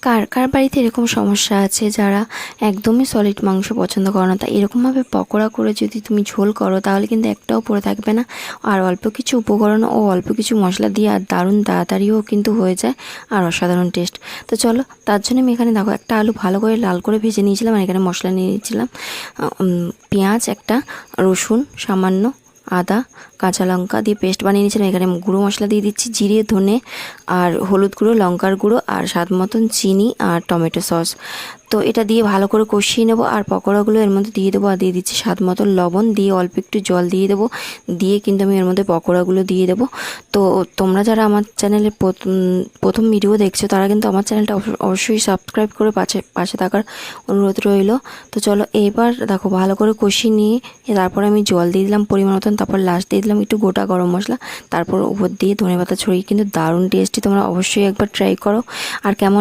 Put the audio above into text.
কার কার বাড়িতে এরকম সমস্যা আছে যারা একদমই সলিড মাংস পছন্দ করো না, তা এরকমভাবে পকোড়া করে যদি তুমি ঝোল করো তাহলে কিন্তু একটাও পড়ে থাকবে না। আর অল্প কিছু উপকরণ ও অল্প কিছু মশলা দিয়ে আর দারুণ তাড়াতাড়িও কিন্তু হয়ে যায় আর অসাধারণ টেস্ট। তো চলো, তার জন্য আমি এখানে দেখো একটা আলু ভালো করে লাল করে ভেজে নিয়েছিলাম, আর এখানে মশলা নিয়ে নিয়েছিলাম পেঁয়াজ একটা, রসুন সামান্য, আদা, কাঁচা লঙ্কা দিয়ে পেস্ট বানিয়ে নিয়েছিলাম। এখানে গুঁড়ো মশলা দিয়ে দিচ্ছি, জিরে, ধনে আর হলুদ গুঁড়ো, লঙ্কার গুঁড়ো আর স্বাদ মতন চিনি আর টমেটো সস। তো এটা দিয়ে ভালো করে কষিয়ে নেবো আর পকোড়াগুলো এর মধ্যে দিয়ে দেবো, আর দিয়ে দিচ্ছি স্বাদ মতন লবণ, দিয়ে অল্প একটু জল দিয়ে দেবো, দিয়ে কিন্তু আমি এর মধ্যে পকোড়াগুলো দিয়ে দেবো। তো তোমরা যারা আমার চ্যানেলে প্রথম ভিডিও দেখছো তারা কিন্তু আমার চ্যানেলটা অবশ্যই সাবস্ক্রাইব করে পাশে থাকার অনুরোধ রইল। তো চলো, এবার দেখো ভালো করে কষিয়ে নিয়ে তারপরে আমি জল দিয়ে দিলাম পরিমাণ মতন, তারপর লাস্ট দিয়ে দিলাম একটু গোটা গরম মশলা, তারপর উপর দিয়ে ধনেপাতা ছড়িয়ে কিন্তু দারুণ টেস্টি। তোমরা অবশ্যই একবার ট্রাই করো। আর কেমন